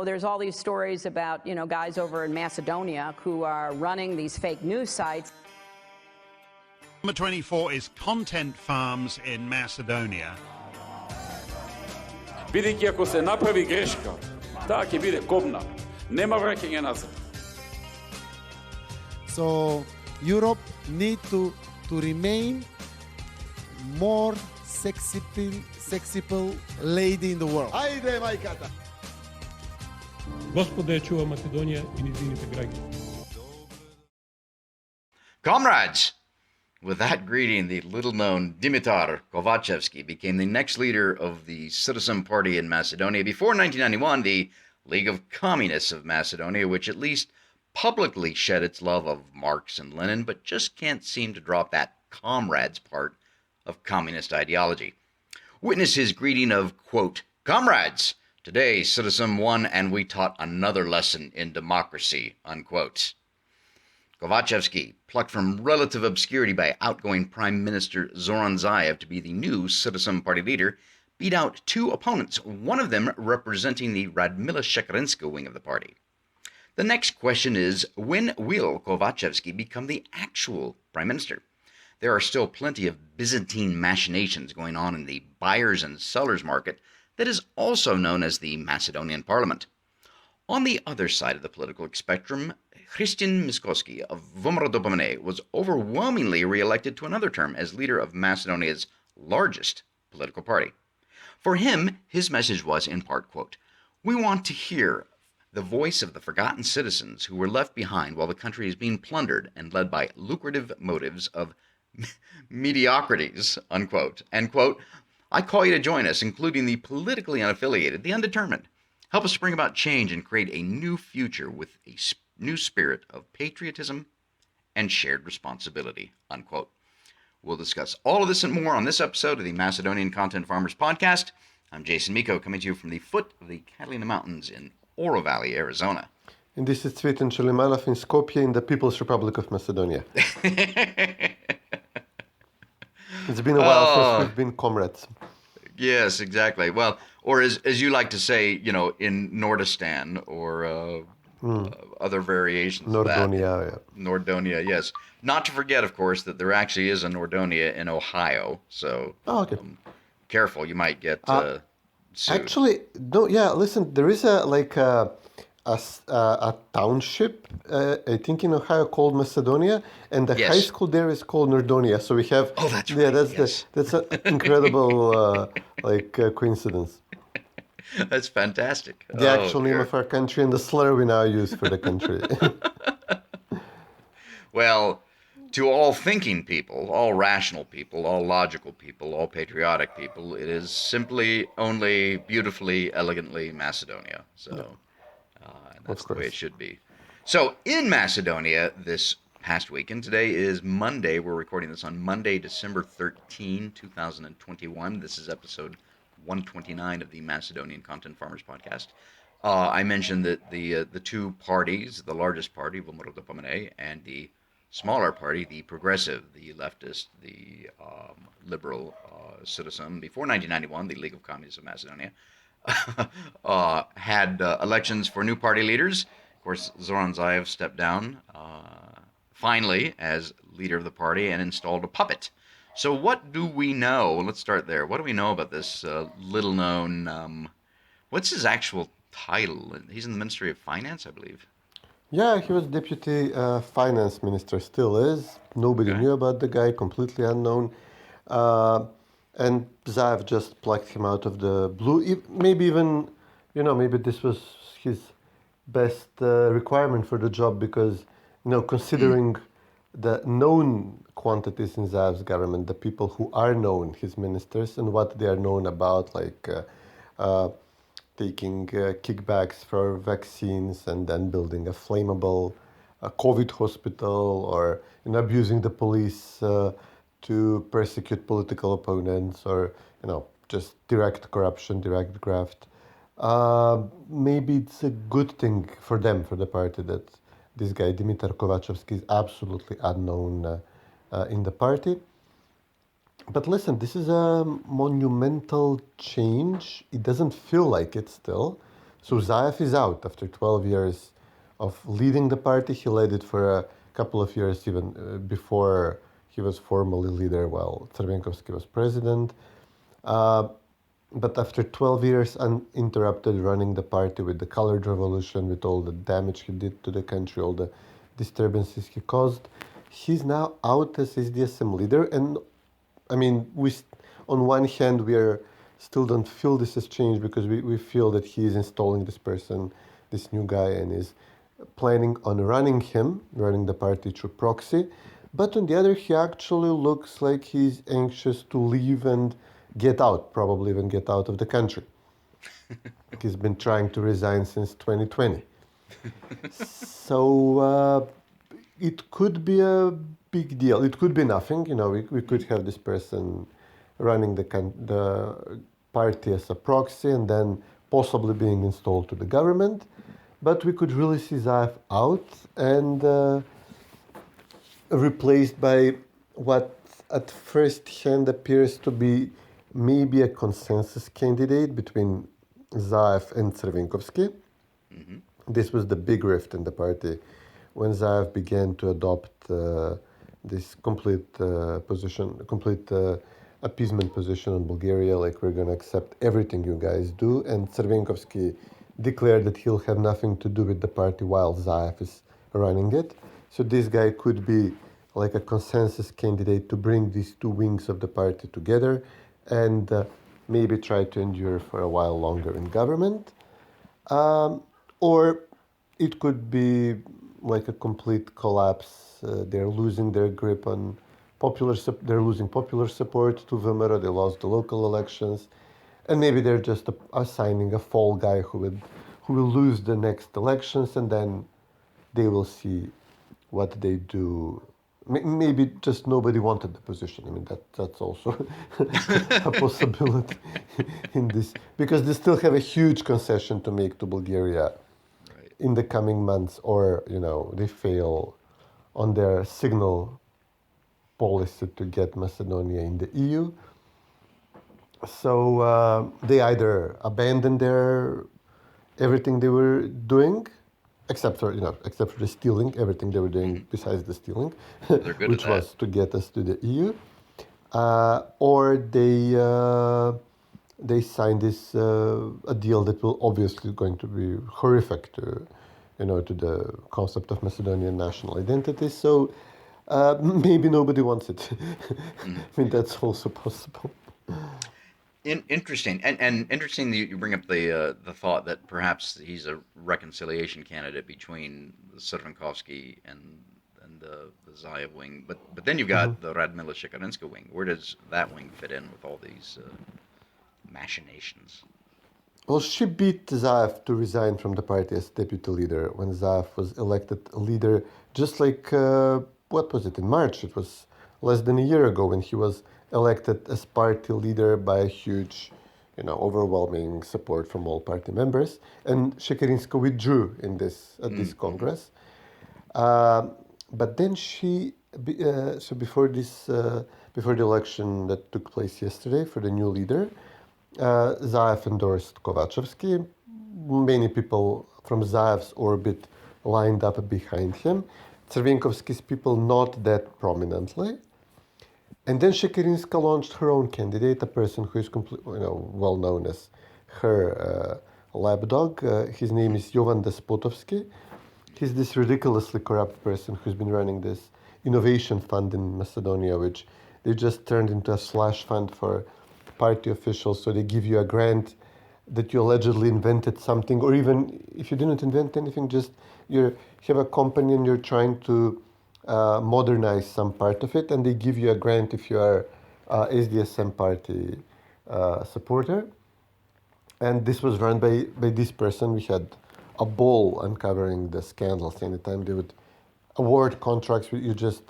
there's all these stories about, guys over in Macedonia who are running these fake news sites. Number 24 is content farms in Macedonia. Бидејќи ако се направи грешка, таа ќе биде кобна. Нема враќање назад. So Europe need to remain more sexy lady in the world. Ajde, majkata! Господа ја чува Македонија и низините граѓани. Comrades! With that greeting, the little-known Dimitar Kovacevsky became the next leader of the Citizen Party in Macedonia. Before 1991, the League of Communists of Macedonia, which at least publicly shed its love of Marx and Lenin, but just can't seem to drop that Comrades part of communist ideology. Witness his greeting of, quote, Comrades! Today, Citizen won and we taught another lesson in democracy, unquote. Kovacevsky, plucked from relative obscurity by outgoing Prime Minister Zoran Zaev to be the new Citizen Party leader, beat out two opponents, one of them representing the Radmila Shekarinska wing of the party. The next question is, when will Kovacevsky become the actual Prime Minister? There are still plenty of Byzantine machinations going on in the buyers and sellers market that is also known as the Macedonian Parliament. On the other side of the political spectrum, Hristijan Mickoski of VMRO-DPMNE was overwhelmingly re-elected to another term as leader of Macedonia's largest political party. For him, his message was, in part, quote, we want to hear the voice of the forgotten citizens who were left behind while the country is being plundered and led by lucrative motives of mediocrities, unquote. And, quote, I call you to join us, including the politically unaffiliated, the undetermined. Help us bring about change and create a new future with a new spirit of patriotism and shared responsibility, unquote. We'll discuss all of this and more on this episode of the Macedonian Content Farmers Podcast. I'm Jason Miko, coming to you from the foot of the Catalina Mountains in Oro Valley, Arizona. And this is Cvetin and Jason in Skopje in the People's Republic of Macedonia. It's been a while since we've been comrades. Yes, exactly. Well, or as you like to say, in Nordistan or other variations Nordonia, of that. Yeah. Nordonia, yes. Not to forget, of course, that there actually is a Nordonia in Ohio. So careful, you might get sued. Actually, no, yeah, listen, there is a township, I think in Ohio, called Macedonia, and the high school there is called Nordonia. So we have... Oh, that's right. Yeah, that's an incredible coincidence. That's fantastic. The actual name of our country and the slur we now use for the country. Well, to all thinking people, all rational people, all logical people, all patriotic people, it is simply, only, beautifully, elegantly Macedonia. So that's the way it should be. So in Macedonia this past weekend, today is Monday. We're recording this on Monday, December 13, 2021. This is episode 129 of the Macedonian Content Farmers Podcast. I mentioned that the two parties, the largest party, VMRO-DPMNE, and the smaller party, the progressive, the leftist, the liberal citizen, before 1991, the League of Communists of Macedonia, had elections for new party leaders. Of course, Zoran Zaev stepped down finally as leader of the party and installed a puppet. So what do we know? Let's start there. What do we know about this little-known, what's his actual title? He's in the Ministry of Finance, I believe. Yeah, he was deputy finance minister, still is. Nobody knew about the guy, completely unknown. And Zaev just plucked him out of the blue. Maybe even, maybe this was his best requirement for the job because, considering the known quantities in Zaev's government, the people who are known, his ministers, and what they are known about, like taking kickbacks for vaccines and then building a flammable COVID hospital or abusing the police to persecute political opponents or, just direct corruption, direct graft. Maybe it's a good thing for them, for the party, that this guy, Dimitar Kovacevsky, is absolutely unknown in the party. But listen, this is a monumental change. It doesn't feel like it still. So Zaev is out after 12 years of leading the party. He led it for a couple of years even before he was formally leader while Crvenkovski was president. But after 12 years uninterrupted running the party with the colored revolution, with all the damage he did to the country, all the disturbances he caused, he's now out as SDSM leader. And I mean, on one hand, still don't feel this has changed because we feel that he is installing this person, this new guy, and is planning on running the party through proxy. But on the other, he actually looks like he's anxious to leave and get out, probably even get out of the country. He's been trying to resign since 2020. So it could be a big deal. It could be nothing. We could have this person running the party as a proxy and then possibly being installed to the government. But we could really see Zaev out and replaced by what at first hand appears to be maybe a consensus candidate between Zaev and Crvenkovski. Mm-hmm. This was the big rift in the party when Zaev began to adopt this complete appeasement position on Bulgaria, like we're going to accept everything you guys do. And Crvenkovski declared that he'll have nothing to do with the party while Zaev is running it. So this guy could be like a consensus candidate to bring these two wings of the party together and maybe try to endure for a while longer in government. Or it could be like a complete collapse. They're losing their grip on they're losing popular support to VMRO. They lost the local elections. And maybe they're just assigning a fall guy who will lose the next elections, and then they will see what they do. Maybe just nobody wanted the position. I mean, that's also a possibility in this, because they still have a huge concession to make to Bulgaria in the coming months, or they fail on their signal policy to get Macedonia in the EU. So they either abandon everything they were doing, except for the stealing, everything they were doing besides the stealing, which was to get us to the EU, or they signed this a deal that will obviously going to be horrific to the concept of Macedonian national identity. So maybe nobody wants it. I mean, that's also possible. Interesting, and interesting that you bring up the thought that perhaps he's a reconciliation candidate between Crvenkovski and the Zaev wing, but then you've got the Radmila Shekarinska wing. Where does that wing fit in with all these machinations? Well, she beat Zaev to resign from the party as deputy leader when Zaev was elected leader, just like, what was it, in March? It was less than a year ago when he was elected as party leader by a huge, overwhelming support from all party members. And Shekarinska withdrew at this Congress. But then so before the election that took place yesterday for the new leader, Zaev endorsed Kovacevsky. Many people from Zaev's orbit lined up behind him. Crvenkovski's people not that prominently. And then Shekarinska launched her own candidate, a person who is well known as her lapdog. His name is Jovan Despotovsky. He's this ridiculously corrupt person who's been running this innovation fund in Macedonia, which they just turned into a slush fund for party officials. So they give you a grant that you allegedly invented something, or even if you didn't invent anything, just you have a company and you're trying to modernize some part of it, and they give you a grant if you are SDSM party supporter. And this was run by this person. We had a ball uncovering the scandals. Anytime they would award contracts, you just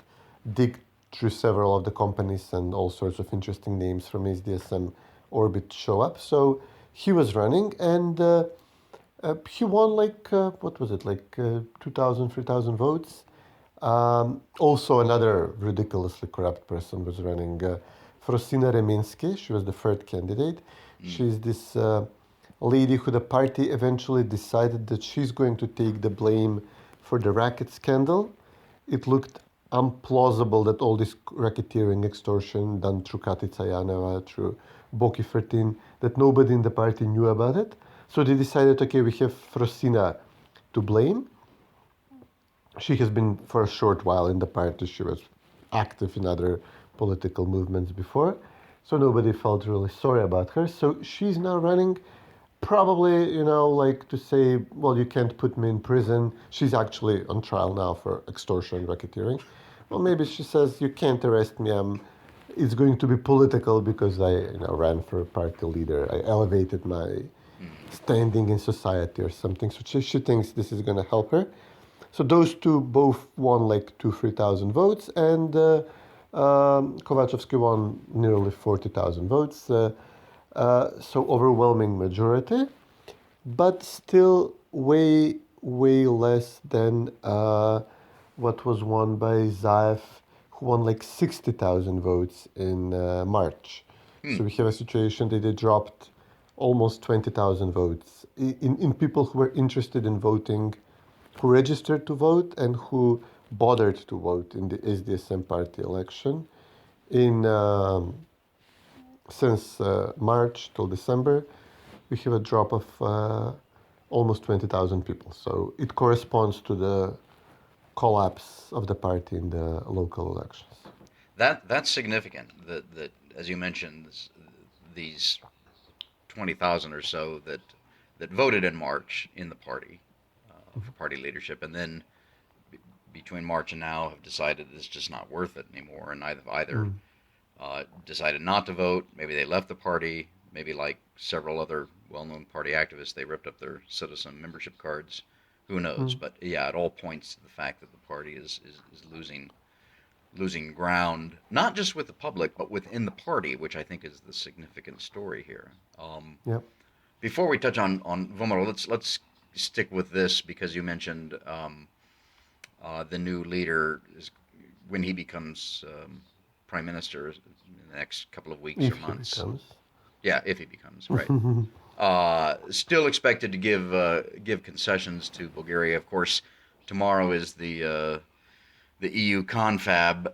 dig through several of the companies and all sorts of interesting names from SDSM orbit show up. So he was running, and he won 2,000, 3,000 votes. Also, another ridiculously corrupt person was running, Frostina Reminsky. She was the third candidate. She's this lady who the party eventually decided that she's going to take the blame for the racket scandal. It looked implausible that all this racketeering, extortion done through Katica Janeva, through Boki 13, that nobody in the party knew about it. So they decided, okay, we have Frostina to blame. She has been for a short while in the party. She was active in other political movements before. So nobody felt really sorry about her. So she's now running, probably, like to say, well, you can't put me in prison. She's actually on trial now for extortion, racketeering. Well, maybe she says, you can't arrest me. It's going to be political because I ran for a party leader. I elevated my standing in society or something. So she thinks this is going to help her. So those two both won like 3,000 votes, and Kovacevsky won nearly 40,000 votes. So overwhelming majority, but still way less than what was won by Zaev, who won like 60,000 votes in March. So we have a situation that they dropped almost 20,000 votes in people who were interested in voting, who registered to vote and who bothered to vote in the SDSM party election. Since March till December, we have a drop of almost 20,000 people. So it corresponds to the collapse of the party in the local elections. That's significant. That as you mentioned, these 20,000 or so that voted in March in the party for party leadership, and then between March and now have decided it's just not worth it anymore, and either decided not to vote. Maybe they left the party. Maybe like several other well-known party activists, they ripped up their citizen membership cards. Who knows? But yeah, it all points to the fact that the party is losing ground, not just with the public, but within the party, which I think is the significant story here. Yep. Before we touch on VMRO, let's stick with this, because you mentioned the new leader is when he becomes prime minister in the next couple of weeks or months. He becomes. Yeah, if he becomes, right. Still expected to give concessions to Bulgaria. Of course, tomorrow is the EU confab,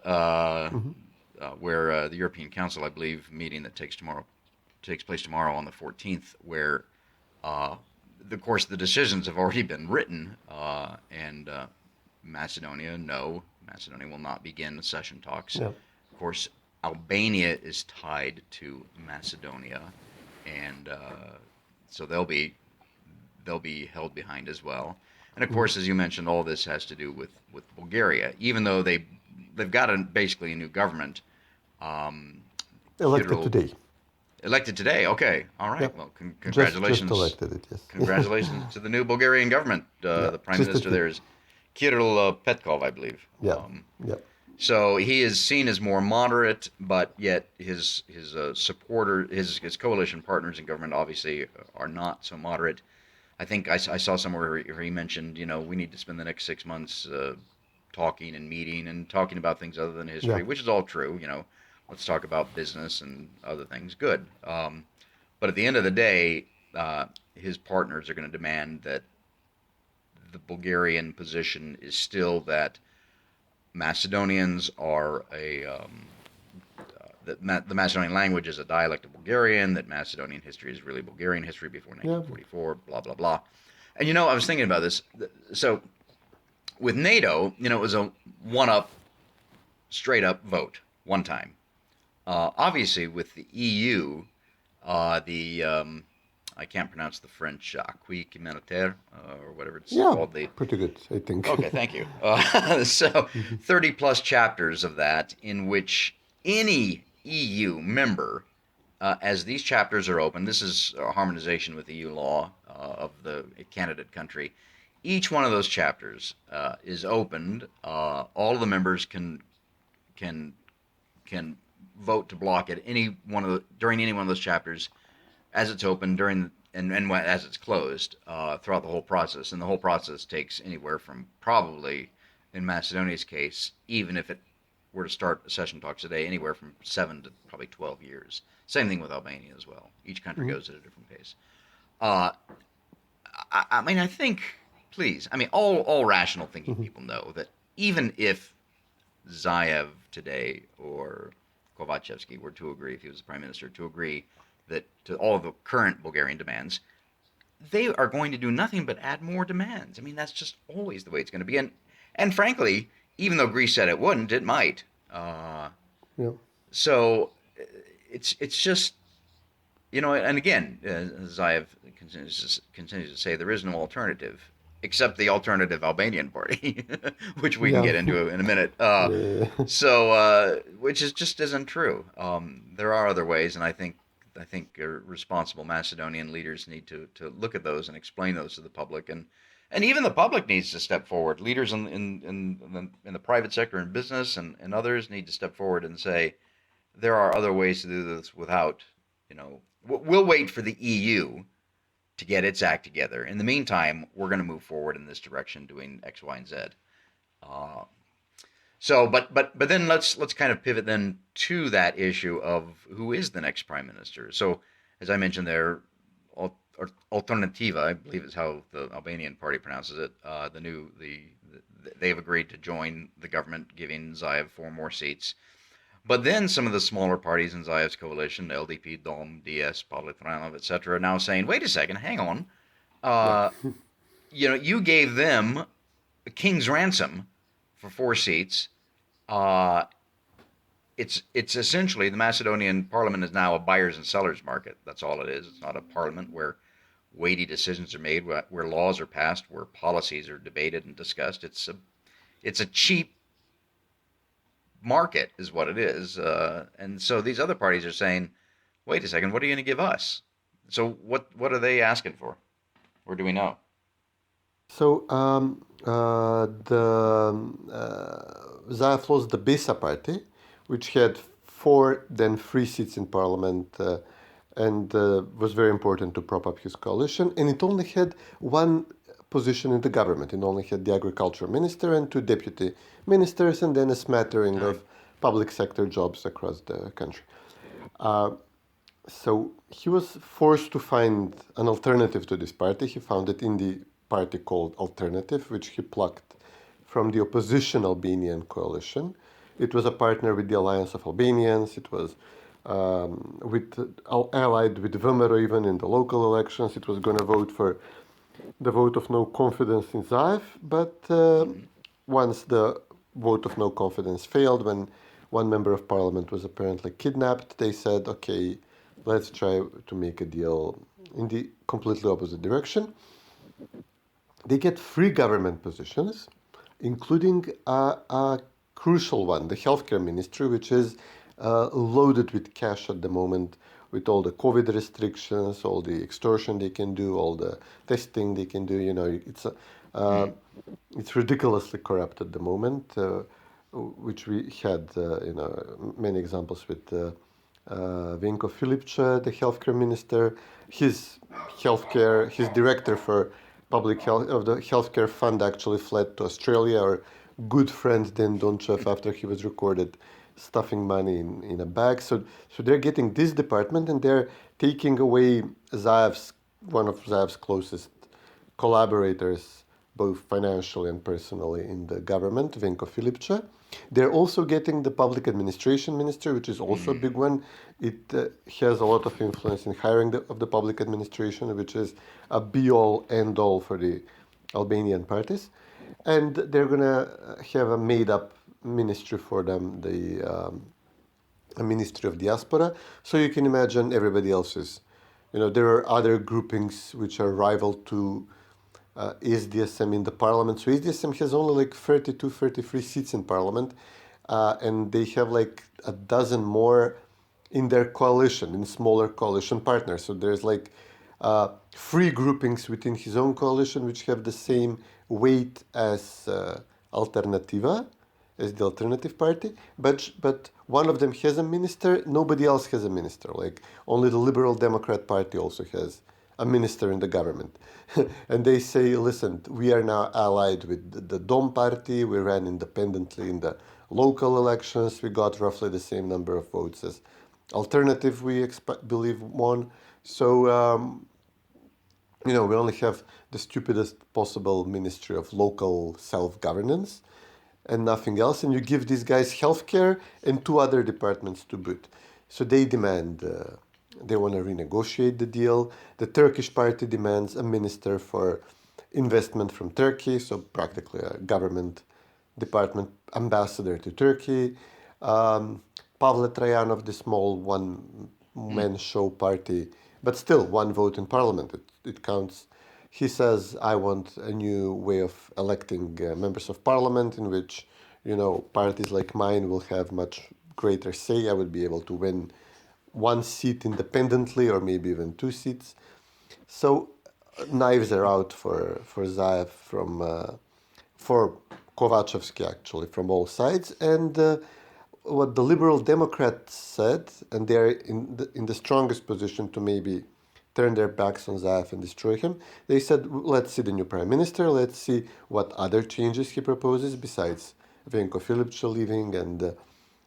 where the European Council, I believe, meeting that takes place tomorrow on the 14th, where of course the decisions have already been written, and Macedonia will not begin accession talks. Yep. Of course, Albania is tied to Macedonia, and so they'll be held behind as well. And of course, as you mentioned, all this has to do with Bulgaria, even though they've got basically a new government. Elected today. Elected today. Okay. All right. Yep. Well, congratulations. Just elected it, yes. Congratulations to the new Bulgarian government. The prime minister there is Kirill Petkov, I believe. Yeah. So he is seen as more moderate, but yet his supporter, his coalition partners in government obviously are not so moderate. I think I saw somewhere where he mentioned, we need to spend the next 6 months talking and meeting and talking about things other than history, which is all true. Let's talk about business and other things. Good. But at the end of the day, his partners are going to demand that the Bulgarian position is still that Macedonians are that the Macedonian language is a dialect of Bulgarian, that Macedonian history is really Bulgarian history before 1944, blah, blah, blah. And, I was thinking about this. So with NATO, it was a one-up, straight-up vote, one time. Obviously, with the EU, I can't pronounce the French acquis communautaire, or whatever it's called. Pretty good, I think. Okay, thank you. So 30-plus chapters of that, in which any EU member, as these chapters are open, this is a harmonization with EU law of the candidate country. Each one of those chapters is opened. All of the members can vote to block it during any one of those chapters, as it's open, and as it's closed, throughout the whole process. And the whole process takes anywhere from probably, in Macedonia's case, even if it were to start accession talks today, anywhere from 7 to probably 12 years. Same thing with Albania as well. Each country goes at a different pace. I mean, I think, please, I mean, all rational thinking people know that even if Zaev today or Kovacevsky were to agree, if he was the prime minister, to agree that to all of the current Bulgarian demands, they are going to do nothing but add more demands. I mean, that's just always the way it's going to be. And frankly, even though Greece said it wouldn't, it might. Yeah. So it's just, and again, Zaev continues to say there is no alternative except the alternative Albanian party, which we can get into in a minute. So, which is just isn't true. There are other ways, and I think responsible Macedonian leaders need to look at those and explain those to the public, and even the public needs to step forward. Leaders in the private sector and business and others need to step forward and say there are other ways to do this without, we'll wait for the EU to get its act together. In the meantime, we're going to move forward in this direction, doing X, Y, and Z. So, but then let's kind of pivot then to that issue of who is the next prime minister. So, as I mentioned there, Alternativa, I believe is how the Albanian party pronounces it. They've agreed to join the government, giving Zaev 4 more seats. But then some of the smaller parties in Zaev's coalition, LDP, DOM, DS, Politranov, etc., are now saying, wait a second, hang on. You gave them a king's ransom for 4 seats. It's essentially, the Macedonian parliament is now a buyers and sellers market. That's all it is. It's not a parliament where weighty decisions are made, where laws are passed, where policies are debated and discussed. It's a cheap market is what it is. And so these other parties are saying, wait a second, what are you going to give us? So what are they asking for? Or do we know? So Zaev lost the BESA party, which had 4, then 3 seats in parliament, and was very important to prop up his coalition. And it only had 1 position in the government. It only had the agriculture minister and 2 deputy ministers, and then a smattering of public sector jobs across the country. So he was forced to find an alternative to this party. He found it in the party called Alternative, which he plucked from the opposition Albanian coalition. It was a partner with the Alliance of Albanians. It was allied with VMRO even in the local elections. It was going to vote for the vote of no confidence in Zaev, but once the vote of no confidence failed, when 1 member of parliament was apparently kidnapped, they said, okay, let's try to make a deal in the completely opposite direction. They get 3 government positions, including a crucial one, the healthcare ministry, which is loaded with cash at the moment, with all the COVID restrictions, all the extortion they can do, all the testing they can do. It's ridiculously corrupt at the moment, which we had many examples with Vinko Filipče, the healthcare minister. His director for public health of the healthcare fund actually fled to Australia. Our good friend Dan Donchev, after he was recorded stuffing money in a bag. So they're getting this department, and they're taking away one of Zaev's closest collaborators, both financially and personally, in the government, Vinko Filipče. They're also getting the public administration minister, which is also a big one. It has a lot of influence in hiring of the public administration, which is a be-all, end-all for the Albanian parties. And they're going to have a made-up ministry for them, a ministry of diaspora. So you can imagine everybody else's. There are other groupings which are rival to SDSM in the parliament. So SDSM has only 32, 33 seats in parliament, and they have a dozen more in their coalition, in smaller coalition partners. So there's 3 groupings within his own coalition which have the same weight as Alternativa, as the alternative party, but one of them has a minister, nobody else has a minister. Only the Liberal Democrat Party also has a minister in the government. And they say, listen, we are now allied with the DOM party, we ran independently in the local elections, we got roughly the same number of votes as Alternative, we believe, won. So we only have the stupidest possible Ministry of Local Self-Governance and nothing else. And you give these guys healthcare and 2 other departments to boot. So they demand, they want to renegotiate the deal. The Turkish party demands a minister for investment from Turkey, so practically a government department ambassador to Turkey. Pavle Trajanov, the small one-man show party, but still 1 vote in parliament, it counts. He says, I want a new way of electing members of parliament in which, parties like mine will have much greater say. I would be able to win 1 seat independently or maybe even 2 seats. So knives are out for Zaev for Kovacevsky actually from all sides. And what the Liberal Democrats said, and they're in the strongest position to maybe turn their backs on Zaev and destroy him, they said, let's see the new prime minister, let's see what other changes he proposes besides Venko Filipče leaving and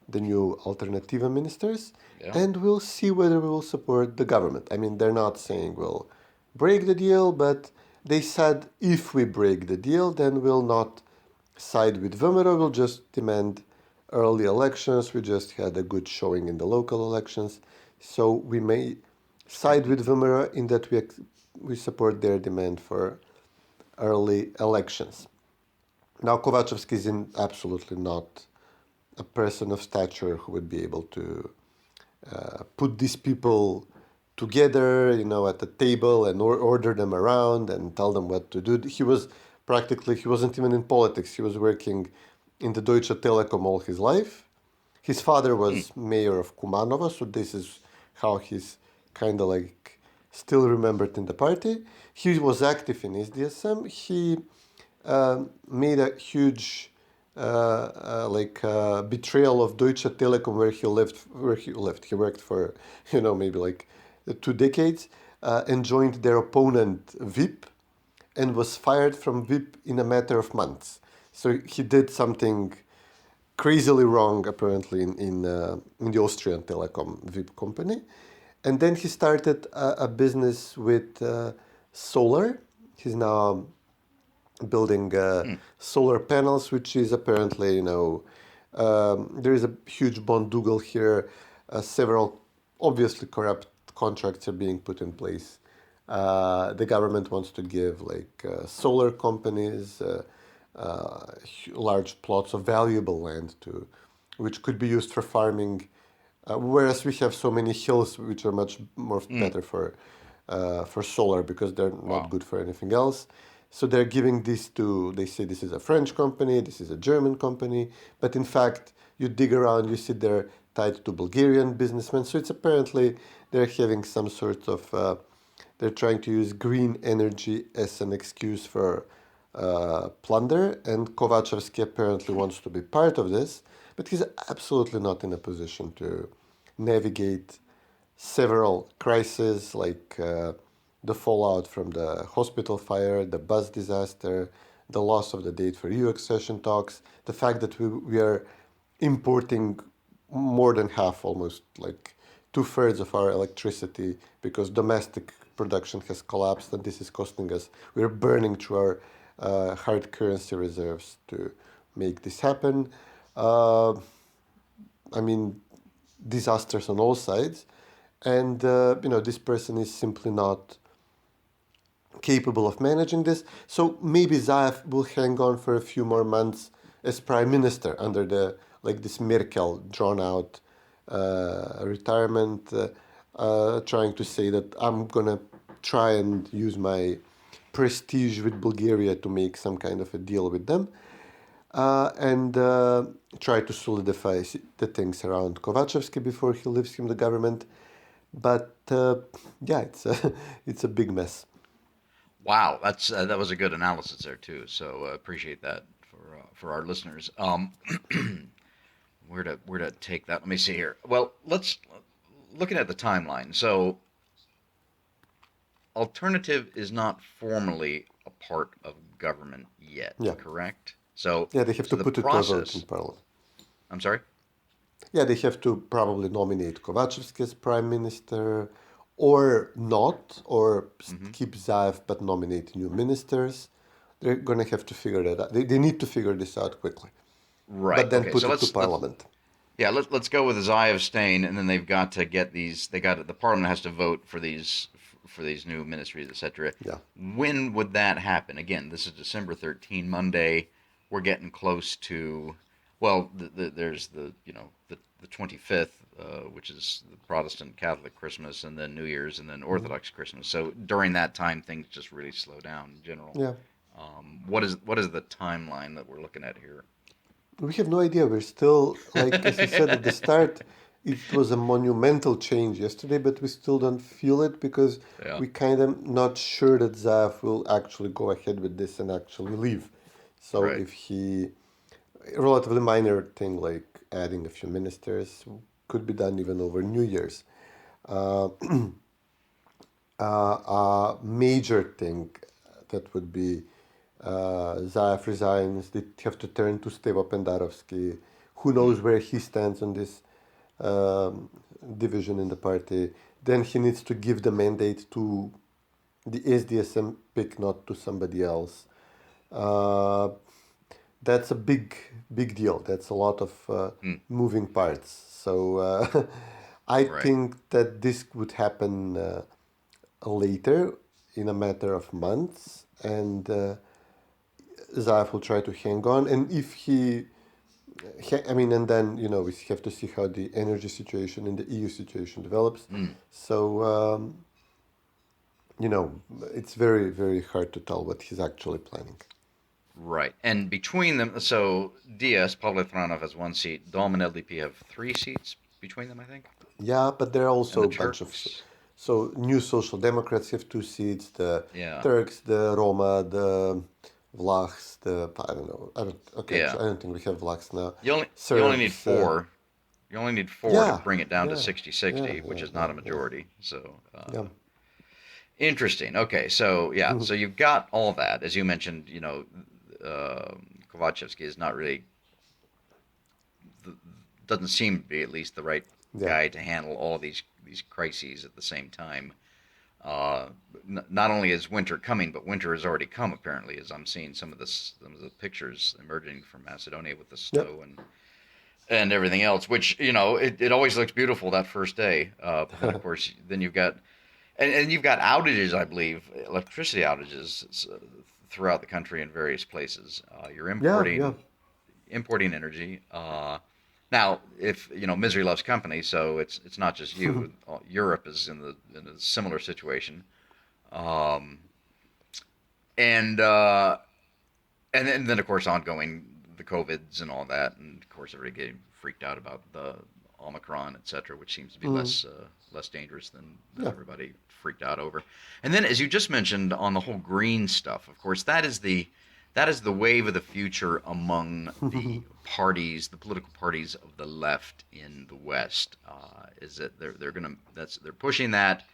the new Alternativa ministers, and we'll see whether we will support the government. I mean, they're not saying we'll break the deal, but they said if we break the deal, then we'll not side with VMRO, we'll just demand early elections. We just had a good showing in the local elections, so we may side with VMRO in that we support their demand for early elections. Now, Kovacevsky is absolutely not a person of stature who would be able to put these people together, at the table and order them around and tell them what to do. He wasn't even in politics. He was working in the Deutsche Telekom all his life. His father was mayor of Kumanova, so this is how he's kind of still remembered in the party. He was active in SDSM. He made a huge betrayal of Deutsche Telekom where he left. He worked for, maybe 2 decades and joined their opponent VIP and was fired from VIP in a matter of months. So he did something crazily wrong, apparently, in the Austrian telecom VIP company. And then he started a business with solar. He's now building solar panels, which is apparently, there is a huge bondugal here. Several obviously corrupt contracts are being put in place. The government wants to give solar companies large plots of valuable land which could be used for farming, whereas we have so many hills which are much more better for solar because they're not good for anything else. So they're giving this they say this is a French company, this is a German company, but in fact, you dig around, you see they're tied to Bulgarian businessmen. So it's apparently they're having some sort of, they're trying to use green energy as an excuse for plunder, and Kovacevsky apparently wants to be part of this, but he's absolutely not in a position to navigate several crises like the fallout from the hospital fire, the bus disaster, the loss of the date for EU accession talks, the fact that we are importing more than half, almost 2/3 of our electricity because domestic production has collapsed, and this is costing us. We're burning through our hard currency reserves to make this happen. Disasters on all sides. And, this person is simply not capable of managing this. So maybe Zaev will hang on for a few more months as prime minister under this Merkel drawn-out retirement, trying to say that I'm going to try and use my prestige with Bulgaria to make some kind of a deal with them. And try to solidify the things around Kovacevsky before he leaves him the government. But it's a big mess. Wow, that was a good analysis there too. So appreciate that for our listeners. Where to take that? Let me see here. Well, looking at the timeline. So Alternative is not formally a part of government yet, correct? So they have to put it to a vote in parliament. I'm sorry? Yeah, they have to probably nominate Kovacevsky as prime minister, or not, or keep Zaev but nominate new ministers. They're going to have to figure that out. They need to figure this out quickly. Right. But then okay. put So it to Parliament. Let's go with Zaev staying, and then they've got to get these. The Parliament has to vote for these new ministries, etc. Yeah. When would that happen? Again, this is December 13, Monday. We're getting close to. Well, there's the 25th, which is the Protestant Catholic Christmas, and then New Year's, and then Orthodox Christmas. So during that time, things just really slow down in general. Yeah. What is the timeline that we're looking at here? We have no idea. We're still, like as I said at the start, it was a monumental change yesterday, but we still don't feel it because we kind of not sure that Zaev will actually go ahead with this and actually leave. So if he, a relatively minor thing like adding a few ministers could be done even over New Year's. A major thing that would be Zaev resigns, they have to turn to Stevo Pendarovsky. Who knows where he stands on this division in the party. Then he needs to give the mandate to the SDSM pick, not to somebody else. That's a big deal. That's a lot of moving parts. So I think that this would happen later in a matter of months, and Zaev will try to hang on. And if he, and then, we have to see how the energy situation and the EU situation develops. So, it's very, very hard to tell what he's actually planning. Right. And between them, so DS, Pavle Thranov has 1 seat. Dom and LDP have 3 seats between them, I think. Yeah, but there are also a bunch of... So New Social Democrats have 2 seats, the Turks, the Roma, the Vlachs, I don't know. I don't think we have Vlachs now. You only need 4. You only need 4 to bring it down to 60-60, which is not a majority. So interesting. Okay, so so you've got all that. As you mentioned, Kovacevsky is not really, doesn't seem to be at least the right guy to handle all these crises at the same time. Not only is winter coming, but winter has already come, apparently, as I'm seeing some of the pictures emerging from Macedonia with the snow and everything else, which, it always looks beautiful that first day. But of course, then you've got, and you've got outages, I believe, electricity outages throughout the country in various places. You're importing energy. Now, if misery loves company, so it's not just you. Europe is in a similar situation, and then of course ongoing the COVIDs and all that, and of course everybody getting freaked out about the Omicron, etc., which seems to be less dangerous than everybody freaked out over. And then, as you just mentioned, on the whole green stuff, of course, that is the wave of the future among the parties, the political parties of the left in the West. Is that they're pushing that.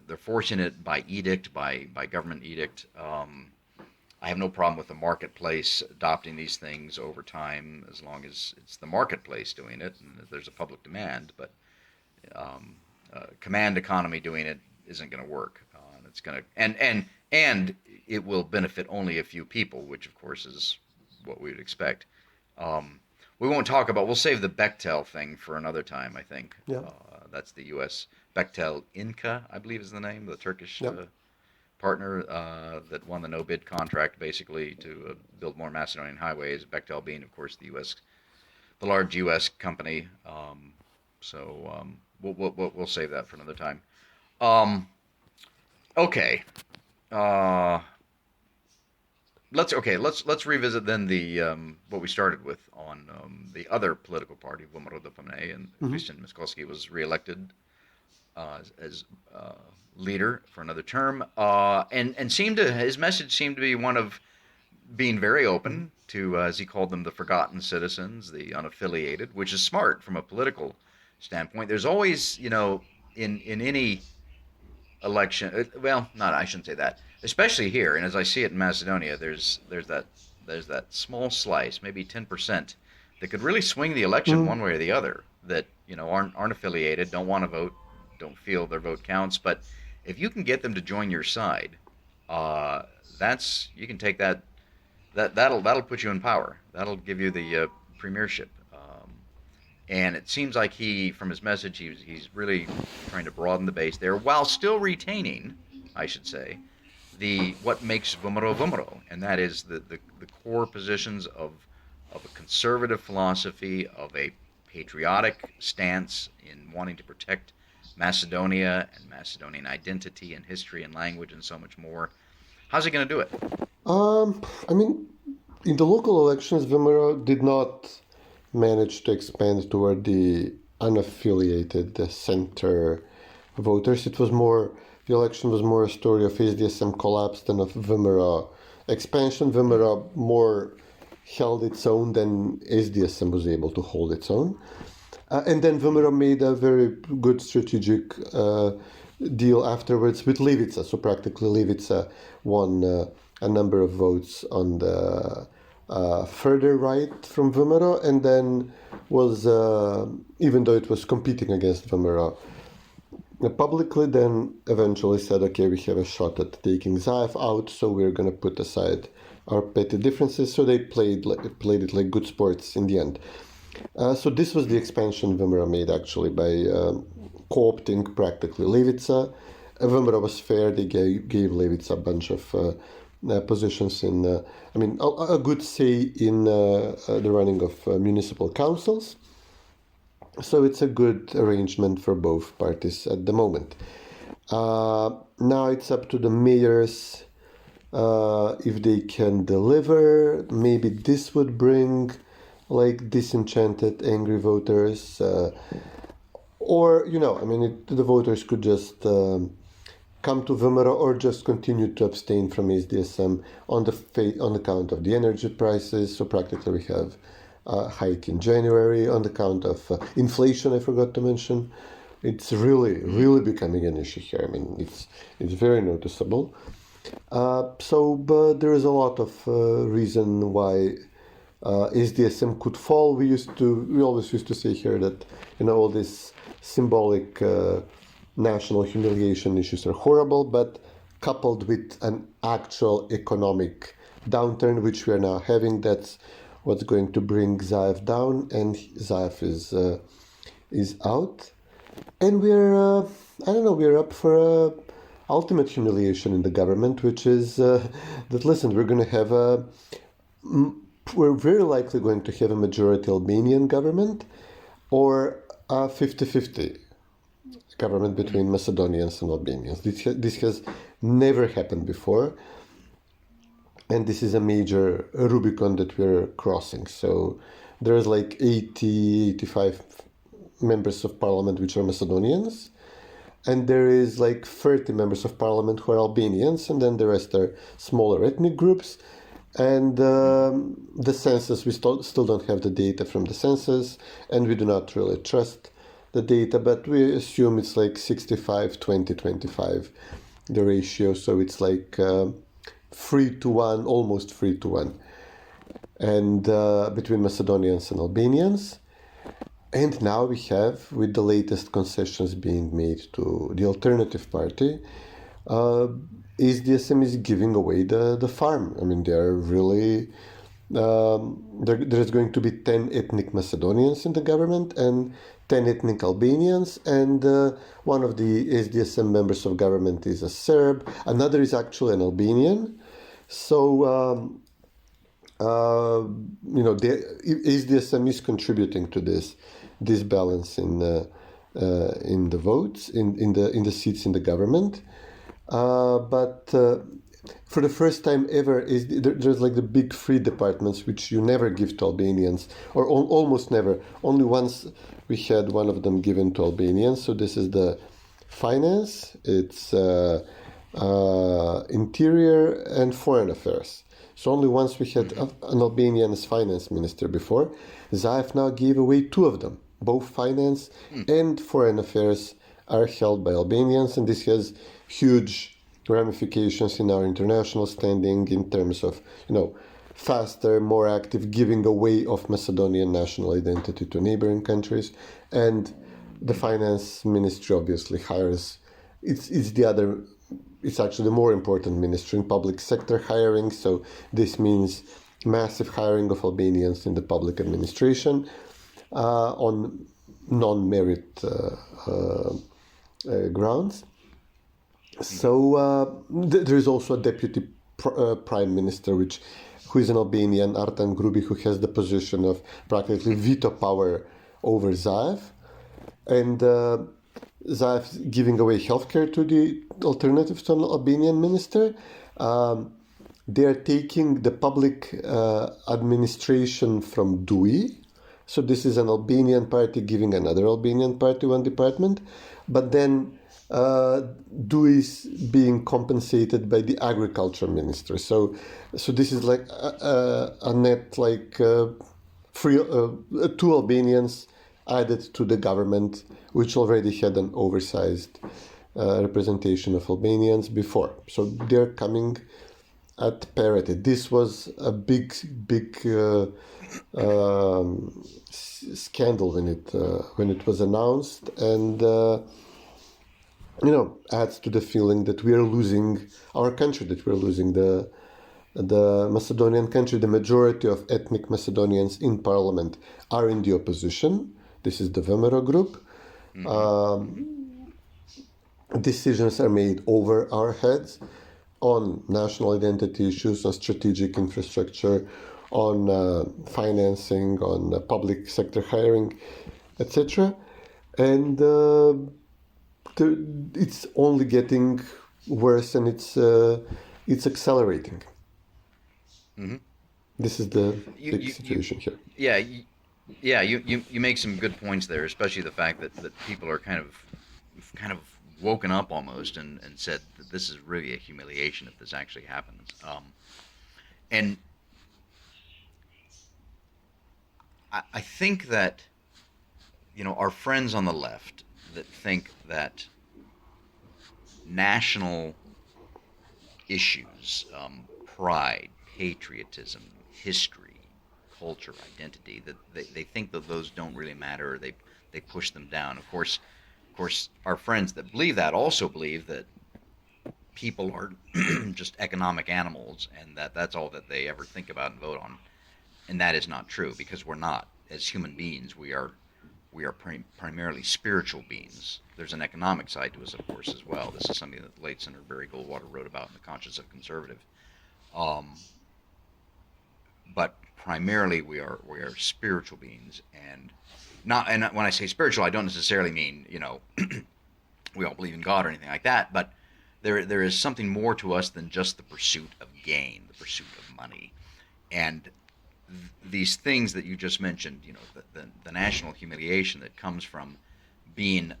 They're forcing it by edict, by government edict. I have no problem with the marketplace adopting these things over time, as long as it's the marketplace doing it and there's a public demand. But command economy doing it isn't going to work. It's going to and it will benefit only a few people, which of course is what we would expect. We won't talk about. We'll save the Bechtel thing for another time, I think. That's the U.S. Bechtel Inca, I believe is the name, the Turkish partner that won the no-bid contract, basically, to build more Macedonian highways. Bechtel being, of course, the large U.S. company. We'll save that for another time. Okay. Let's revisit then the what we started with on the other political party, VMRO-DPMNE, and Hristijan Mickoski was reelected as leader for another term, and his message seemed to be one of being very open to, as he called them, the forgotten citizens, the unaffiliated, which is smart from a political standpoint. There's always, in any election, I shouldn't say that, especially here, and as I see it in Macedonia, there's that small slice, maybe 10%, that could really swing the election one way or the other. that aren't affiliated, don't want to vote, don't feel their vote counts. But if you can get them to join your side, you can take that'll put you in power. That'll give you the premiership. And it seems like from his message, he's really trying to broaden the base there, while still retaining, I should say, what makes VMRO, and that is the core positions of a conservative philosophy, of a patriotic stance in wanting to protect Macedonia and Macedonian identity and history and language and so much more. How's he going to do it? I mean, in the local elections, VMRO did not manage to expand toward the unaffiliated center voters. The election was more a story of SDSM collapse than of VMRO expansion. VMRO more held its own than SDSM was able to hold its own. And then VMRO made a very good strategic deal afterwards with Levica. So practically Levica won a number of votes on the further right from VMRO, and then was, even though it was competing against VMRO publicly, then eventually said, okay, we have a shot at taking Zaev out, so we're going to put aside our petty differences. So they played it like good sports in the end. So this was the expansion VMRO made, actually, by co-opting practically Levica. VMRO was fair. They gave Levica a bunch of positions in, a good say in the running of municipal councils. So it's a good arrangement for both parties at the moment. Now it's up to the mayors if they can deliver. Maybe this would bring disenchanted, angry voters, or the voters could just come to VMRO or just continue to abstain from SDSM on account of the energy prices. So practically we have a hike in January on account of inflation. I forgot to mention. It's really becoming an issue here. I mean, it's very noticeable. But there is a lot of reason why SDSM could fall. We always used to say here that all these symbolic national humiliation issues are horrible, but coupled with an actual economic downturn, which we are now having, that's what's going to bring Zaev down, and Zaev is out. And we're up for ultimate humiliation in the government, which is that, listen, we're very likely going to have a majority Albanian government or a 50-50 government between Macedonians and Albanians. This has never happened before, and this is a major Rubicon that we're crossing. So there's 85 members of parliament which are Macedonians, and there is 30 members of parliament who are Albanians, and then the rest are smaller ethnic groups. And the census, we still don't have the data from the census, and we do not really trust the data, but we assume it's 65, 20, 25, the ratio. So it's 3-1, almost 3-1, and between Macedonians and Albanians. And now we have, with the latest concessions being made to the alternative party, SDSM is giving away the farm. I mean, they are really... there's going to be 10 ethnic Macedonians in the government and 10 ethnic Albanians, and one of the SDSM members of government is a Serb, another is actually an Albanian. So, SDSM is contributing to this balance in the votes, in the seats in the government. But for the first time ever, there's the big three departments which you never give to Albanians, or almost never. Only once we had one of them given to Albanians. So this is the finance, it's interior and foreign affairs. So only once we had an Albanian as finance minister before. Zaev now gave away two of them. Both finance and foreign affairs are held by Albanians, and this has huge ramifications in our international standing in terms of, faster, more active giving away of Macedonian national identity to neighboring countries. And the finance ministry obviously hires, it's actually the more important ministry in public sector hiring. So this means massive hiring of Albanians in the public administration on non-merit grounds. So there is also a deputy prime minister, who is an Albanian, Artan Grubi, who has the position of practically veto power over Zaev. And Zaev giving away healthcare to the alternative to an Albanian minister. They are taking the public administration from DUI. So this is an Albanian party giving another Albanian party one department. But then DUI is being compensated by the agriculture minister. So this is like a net, like two Albanians added to the government, which already had an oversized representation of Albanians before. So they're coming at parity. This was a big scandal when it was announced, and adds to the feeling that we are losing our country, that we're losing the Macedonian country. The majority of ethnic Macedonians in parliament are in the opposition. This is the VMRO group. Decisions are made over our heads on national identity issues, on strategic infrastructure, on financing, on public sector hiring, etc. And it's only getting worse, and it's accelerating. Mm-hmm. This is the big situation here. Yeah, you make some good points there, especially the fact that people are kind of woken up almost and said that this is really a humiliation if this actually happens. And I think that, our friends on the left that think that national issues, pride, patriotism, history, culture, identity, that they think that those don't really matter, or they push them down. Of course, our friends that believe that also believe that people are just economic animals, and that's all that they ever think about and vote on. And that is not true, because we're not. As human beings, we are primarily spiritual beings. There's an economic side to us, of course, as well. This is something that the late Senator Barry Goldwater wrote about in The Conscience of Conservative. But primarily, we are spiritual beings, and when I say spiritual, I don't necessarily mean we all believe in God or anything like that. But there is something more to us than just the pursuit of gain, the pursuit of money, and these things that you just mentioned, the national humiliation that comes from being,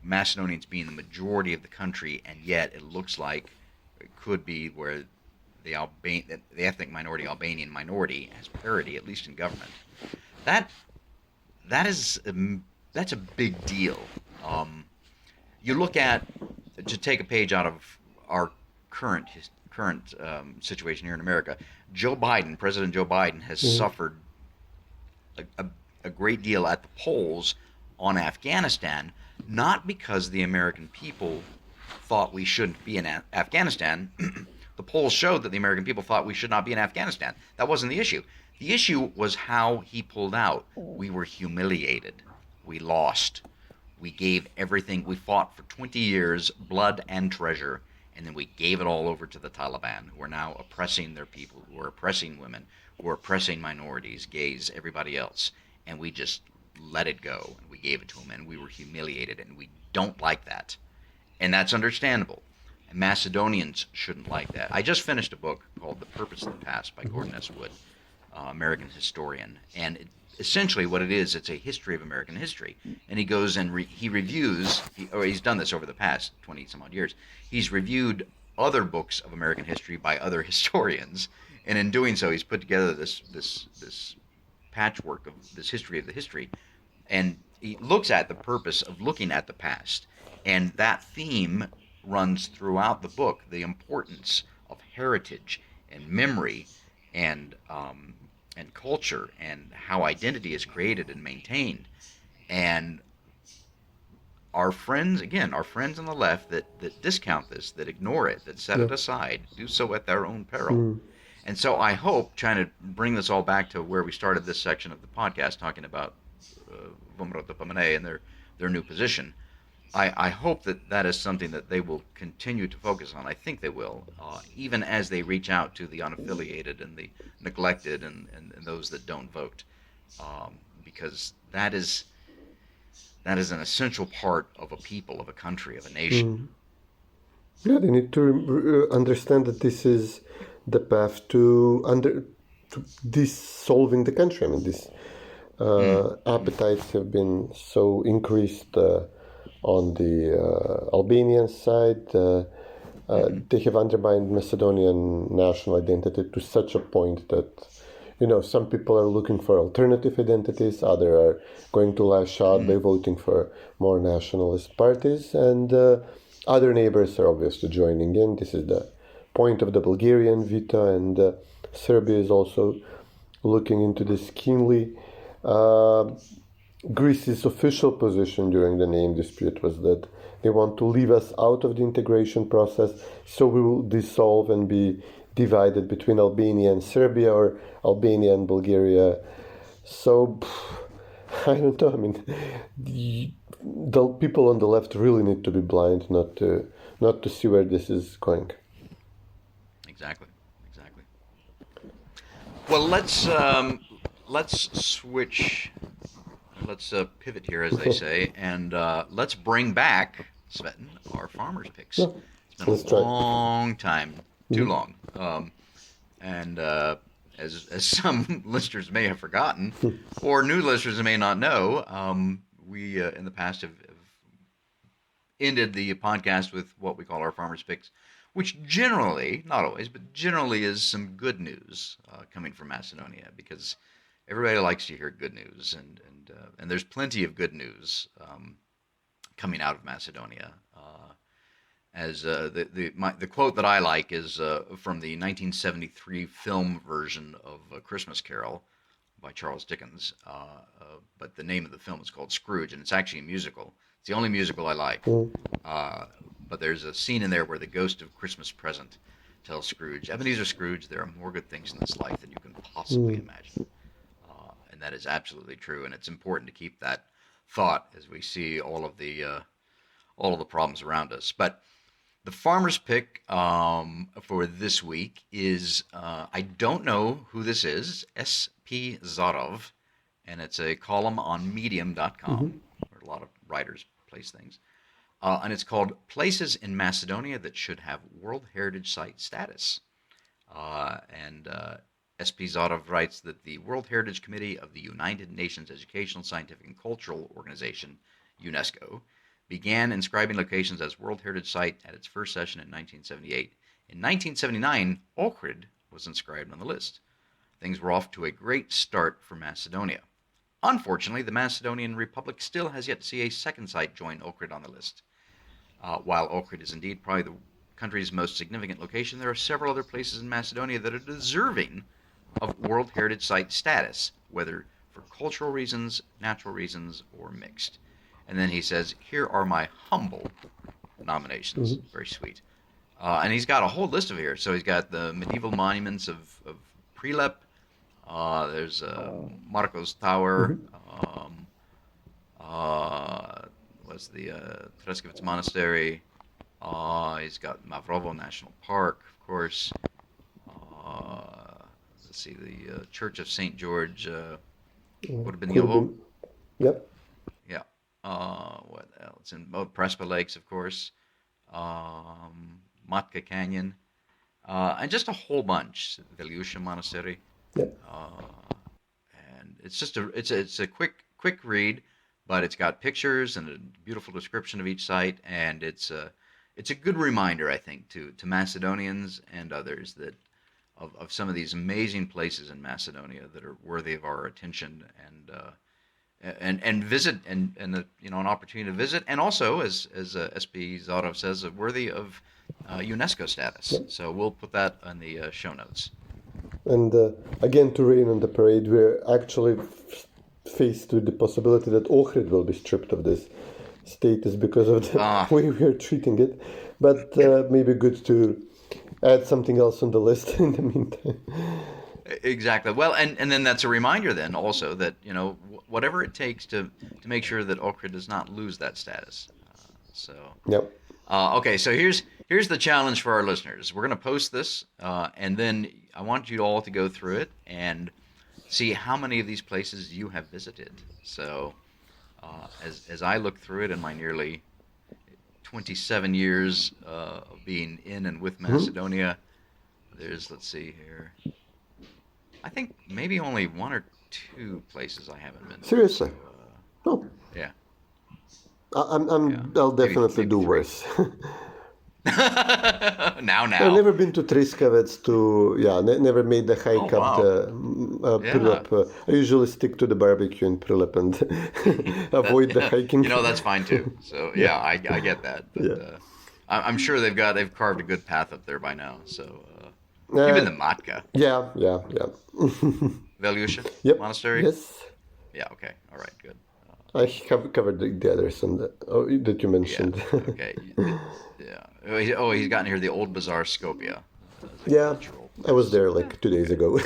Macedonians being the majority of the country, and yet it looks like it could be where the ethnic minority, Albanian minority, has parity, at least in government. That's a big deal. You look at, to take a page out of our current situation here in America, President Joe Biden has suffered a great deal at the polls on Afghanistan, not because the American people thought we shouldn't be in Afghanistan. The polls showed that the American people thought we should not be in Afghanistan. That wasn't the issue. The issue was how he pulled out. We were humiliated. We lost. We gave everything. We fought for 20 years, blood and treasure, and then we gave it all over to the Taliban, who are now oppressing their people, who are oppressing women, who are oppressing minorities, gays, everybody else. And we just let it go, and we gave it to them, and we were humiliated, and we don't like that. And that's understandable. And Macedonians shouldn't like that. I just finished a book called The Purpose of the Past by Gordon S. Wood, American historian. And essentially what it is, it's a history of American history. And he goes and he reviews, he's done this over the past 20-some-odd years. He's reviewed other books of American history by other historians. And in doing so, he's put together this patchwork of this history of the history. And he looks at the purpose of looking at the past. And that theme runs throughout the book, the importance of heritage and memory and culture and how identity is created and maintained. And our friends on the left that discount this, that ignore it, that set it aside, do so at their own peril. And so I hope, trying to bring this all back to where we started this section of the podcast, talking about VMRO-DPMNE and their new position, I hope that is something that they will continue to focus on. I think they will, even as they reach out to the unaffiliated and the neglected and those that don't vote, because that is an essential part of a people, of a country, of a nation. Yeah, they need to understand that this is the path to dissolving the country. I mean, these appetites have been so increased on the Albanian side. They have undermined Macedonian national identity to such a point that, some people are looking for alternative identities, others are going to lash out by voting for more nationalist parties, and other neighbors are obviously joining in. This is the point of the Bulgarian veto, and Serbia is also looking into this keenly. Greece's official position during the name dispute was that they want to leave us out of the integration process, so we will dissolve and be divided between Albania and Serbia, or Albania and Bulgaria. So, I don't know. I mean, the people on the left really need to be blind not to see where this is going. Exactly. Well, let's switch. Let's pivot here, as they say, and let's bring back, Cvetin, our farmers' picks. Yeah. It's been a long time, too long, and as some listeners may have forgotten, or new listeners may not know, we in the past have ended the podcast with what we call our farmers' picks, which generally, not always, but generally is some good news coming from Macedonia, because everybody likes to hear good news, and there's plenty of good news coming out of Macedonia. As the quote that I like is from the 1973 film version of A Christmas Carol by Charles Dickens, but the name of the film is called Scrooge, and it's actually a musical. It's the only musical I like. But there's a scene in there where the ghost of Christmas Present tells Scrooge, "Ebenezer Scrooge, there are more good things in this life than you can possibly imagine." And that is absolutely true, and it's important to keep that thought as we see all of the problems around us. But the farmer's pick for this week is, I don't know who this is, S.P. Zarov, and it's a column on medium.com, where a lot of writers place things. And it's called Places in Macedonia That Should Have World Heritage Site Status. S.P. Zarov writes that the World Heritage Committee of the United Nations Educational, Scientific, and Cultural Organization, UNESCO, began inscribing locations as World Heritage Site at its first session in 1978. In 1979, Ohrid was inscribed on the list. Things were off to a great start for Macedonia. Unfortunately, the Macedonian Republic still has yet to see a second site join Ohrid on the list. While Ohrid is indeed probably the country's most significant location, there are several other places in Macedonia that are deserving of World Heritage Site status, whether for cultural reasons, natural reasons, or mixed. And then he says, here are my humble nominations. Very sweet. And he's got a whole list of here. So he's got the medieval monuments of Prilep. There's Marco's Tower. Was the Treskovic Monastery. He's got Mavrovo National Park, of course. Let's see, the Church of St. George would have been Yoho. Yep. Yeah. What else? And Prespa Lakes, of course. Matka Canyon. And just a whole bunch. Veljusha Monastery. Yep. And it's just it's a quick read, but it's got pictures and a beautiful description of each site, and it's a good reminder, I think, to Macedonians and others that of some of these amazing places in Macedonia that are worthy of our attention and visit and an opportunity to visit, and also as S.P. Zarov says, worthy of UNESCO status. Yep. So we'll put that on the show notes. And again, to rain on the parade, we're actually faced with the possibility that Ohrid will be stripped of this status because of the way we are treating it. But maybe good to add something else on the list in the meantime. Exactly. Well, and then that's a reminder then also that, you know, whatever it takes to make sure that Ohrid does not lose that status. Yep. Okay, so here's the challenge for our listeners. We're going to post this, and then I want you all to go through it and see how many of these places you have visited. So as I look through it in my nearly 27 years of being in and with Macedonia, there's, let's see here, I think maybe only 1 or 2 places I haven't been to. Seriously? So, yeah. I'll definitely do worse. now. I've never been to Triskavets, never made the hike up the Prilep. I usually stick to the barbecue in Prilep and avoid the hiking. You know, that's fine too. So yeah, I get that. But I'm sure they've carved a good path up there by now. So even the Matka. Yeah. Velusha Monastery? Yes. Yeah, okay. All right, good. I have covered the others that you mentioned. Yeah, okay. Yeah. Oh, he's gotten here the old Bazaar Skopje. Yeah, I was there like 2 days ago.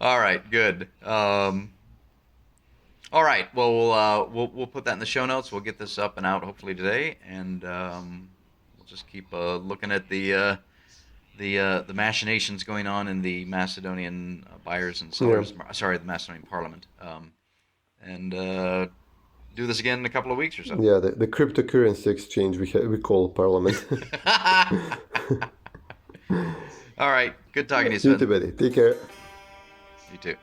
All right, good. All right, well, we'll put that in the show notes. We'll get this up and out hopefully today, and we'll just keep looking at the machinations going on in the Macedonian buyers and sellers. Sorry, the Macedonian Parliament, and do this again in a couple of weeks or so. Yeah, the cryptocurrency exchange we call Parliament. All right, good talking to you, You Sven. too, buddy. Take care. You too.